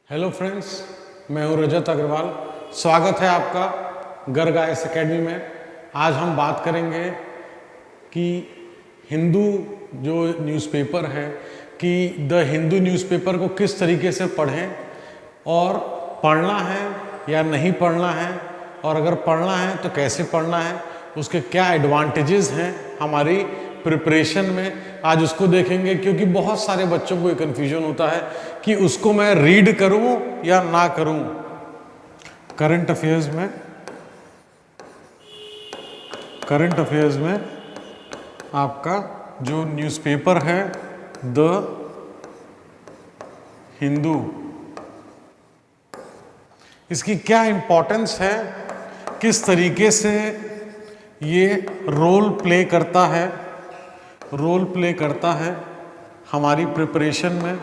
Hello friends, मैं हूं रजत अग्रवाल। स्वागत है आपका गर्ग आईएएस एकेडमी में। आज हम बात करेंगे कि हिंदू जो न्यूज़पेपर है कि द हिंदू न्यूज़पेपर को किस तरीके से पढ़ें और पढ़ना है या नहीं पढ़ना है, और अगर पढ़ना है तो कैसे पढ़ना है, उसके क्या एडवांटेजेस हैं हमारी प्रिपरेशन में। आज उसको देखेंगे क्योंकि बहुत सारे बच्चों को ये कन्फ्यूजन होता है कि उसको मैं रीड करूं या ना करूं। करंट अफेयर्स में आपका जो न्यूज़पेपर है द हिंदू, इसकी क्या इम्पोर्टेंस है, किस तरीके से ये रोल प्ले करता है हमारी प्रिपरेशन में।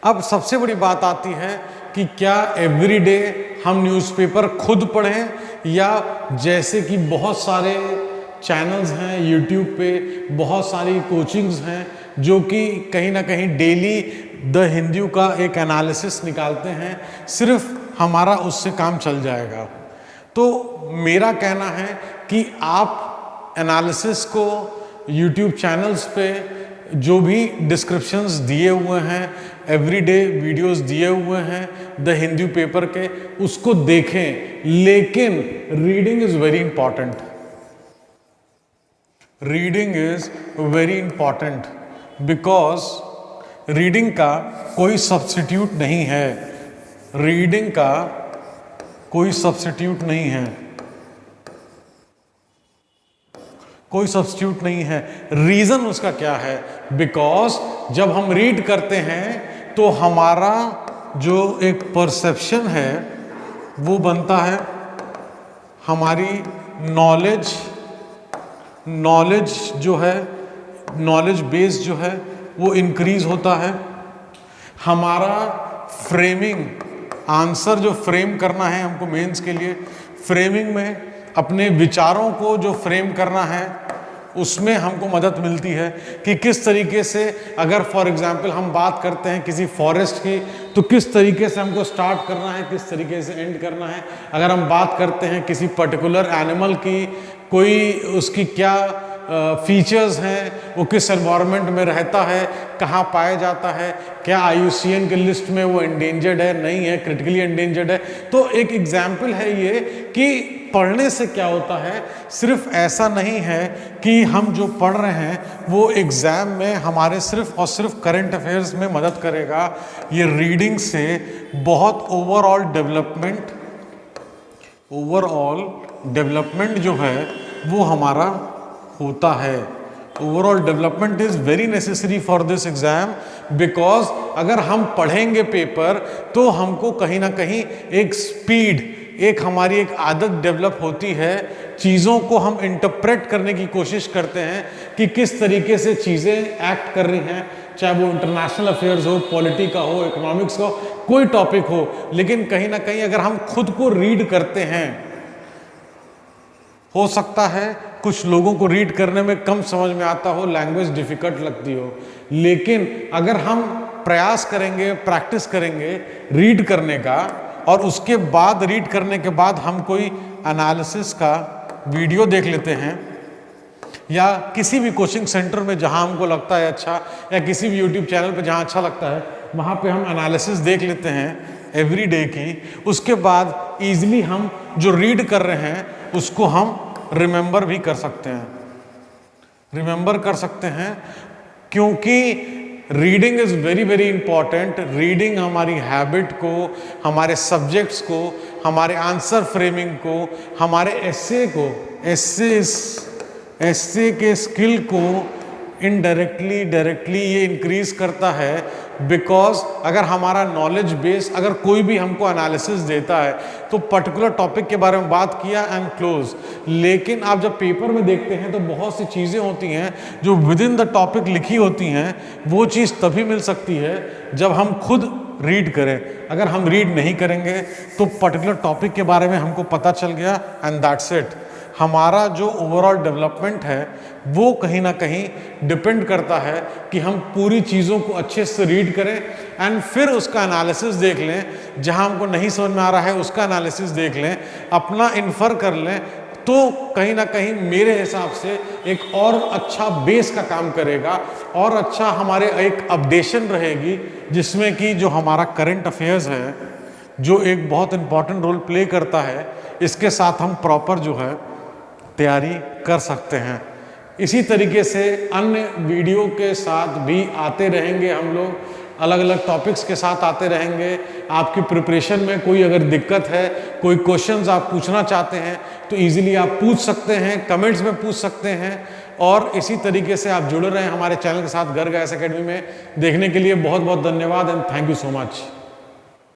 अब सबसे बड़ी बात आती है कि क्या एवरीडे हम न्यूज़पेपर खुद पढ़ें, या जैसे कि बहुत सारे चैनल्स हैं यूट्यूब पे, बहुत सारी कोचिंग्स हैं जो कि कहीं ना कहीं डेली द हिंदू का एक एनालिसिस निकालते हैं, सिर्फ हमारा उससे काम चल जाएगा। तो मेरा कहना है कि आप एनालिसिस को यूट्यूब चैनल्स पे जो भी डिस्क्रिप्शंस दिए हुए हैं, एवरीडे वीडियोस दिए हुए हैं द हिंदू पेपर के, उसको देखें। लेकिन reading is very important because reading का कोई सब्स्टिट्यूट नहीं है। कोई सब्स्टिट्यूट नहीं है। रीज़न उसका क्या है? बिकॉज जब हम रीड करते हैं तो हमारा जो एक परसेप्शन है वो बनता है, हमारी नॉलेज जो है, नॉलेज बेस जो है वो इंक्रीज होता है। हमारा फ्रेमिंग, आंसर जो फ्रेम करना है हमको मेंस के लिए, फ्रेमिंग में अपने विचारों को जो फ्रेम करना है उसमें हमको मदद मिलती है कि किस तरीके से, अगर फॉर एग्जांपल हम बात करते हैं किसी फॉरेस्ट की, तो किस तरीके से हमको स्टार्ट करना है, किस तरीके से एंड करना है। अगर हम बात करते हैं किसी पर्टिकुलर एनिमल की, कोई उसकी क्या फीचर्स हैं, वो किस एनवायरनमेंट में रहता है, कहाँ पाया जाता है, क्या IUCN के लिस्ट में वो एंडेंजर्ड है, नहीं है, क्रिटिकली एंडेंजर्ड है। तो एक एग्जाम्पल है ये कि पढ़ने से क्या होता है। सिर्फ ऐसा नहीं है कि हम जो पढ़ रहे हैं वो एग्ज़ाम में हमारे सिर्फ और सिर्फ करंट अफेयर्स में मदद करेगा। ये रीडिंग से बहुत ओवरऑल डेवलपमेंट जो है वो हमारा होता है। Overall development is very necessary for this exam, because अगर हम पढ़ेंगे पेपर तो हमको कहीं ना कहीं एक स्पीड, एक हमारी एक आदत डेवलप होती है। चीज़ों को हम इंटरप्रेट करने की कोशिश करते हैं कि किस तरीके से चीज़ें एक्ट कर रही हैं, चाहे वो इंटरनेशनल अफेयर्स हो, पॉलिटी का हो, इकोनॉमिक्स का हो, कोई टॉपिक हो। लेकिन कहीं ना कहीं अगर हम खुद को रीड करते हैं, हो सकता है कुछ लोगों को रीड करने में कम समझ में आता हो, लैंग्वेज डिफ़िकल्ट लगती हो, लेकिन अगर हम प्रयास करेंगे, प्रैक्टिस करेंगे रीड करने का, और उसके बाद रीड करने के बाद हम कोई एनालिसिस का वीडियो देख लेते हैं, या किसी भी कोचिंग सेंटर में जहां हमको लगता है अच्छा, या किसी भी यूट्यूब चैनल पे जहां अच्छा लगता है वहां पे हम एनालिसिस देख लेते हैं एवरीडे की, उसके बाद ईजिली हम जो रीड कर रहे हैं उसको हम रिमेंबर भी कर सकते हैं। क्योंकि reading is very very important. Reading हमारी हैबिट को, हमारे सब्जेक्ट्स को, हमारे आंसर फ्रेमिंग को, हमारे एस्से के स्किल को इनडायरेक्टली डायरेक्टली ये इंक्रीज करता है। बिकॉज अगर हमारा नॉलेज बेस, अगर कोई भी हमको एनालिसिस देता है तो पर्टिकुलर टॉपिक के बारे में बात किया एंड क्लोज, लेकिन आप जब पेपर में देखते हैं तो बहुत सी चीज़ें होती हैं जो विद इन द टॉपिक लिखी होती हैं। वो चीज़ तभी मिल सकती है जब हम खुद रीड करें। अगर हम रीड नहीं करेंगे तो पर्टिकुलर टॉपिक के बारे में हमको पता चल गया एंड दैट्स इट। हमारा जो ओवरऑल डेवलपमेंट है वो कहीं ना कहीं डिपेंड करता है कि हम पूरी चीज़ों को अच्छे से रीड करें एंड फिर उसका एनालिसिस देख लें, जहां हमको नहीं समझ में आ रहा है उसका एनालिसिस देख लें, अपना इन्फर कर लें, तो कहीं ना कहीं मेरे हिसाब से एक और अच्छा बेस का काम करेगा और अच्छा हमारे एक अपडेशन रहेगी, जिसमें कि जो हमारा करंट अफेयर्स है जो एक बहुत इम्पॉर्टेंट रोल प्ले करता है, इसके साथ हम प्रॉपर जो है तैयारी कर सकते हैं। इसी तरीके से अन्य वीडियो के साथ भी आते रहेंगे, हम लोग अलग अलग टॉपिक्स के साथ आते रहेंगे। आपकी प्रिपरेशन में कोई अगर दिक्कत है, कोई क्वेश्चंस आप पूछना चाहते हैं तो इजीली आप पूछ सकते हैं, कमेंट्स में पूछ सकते हैं। और इसी तरीके से आप जुड़े रहें हमारे चैनल के साथ गर्ग आईएएस एकेडमी में। देखने के लिए बहुत बहुत धन्यवाद and thank you so much.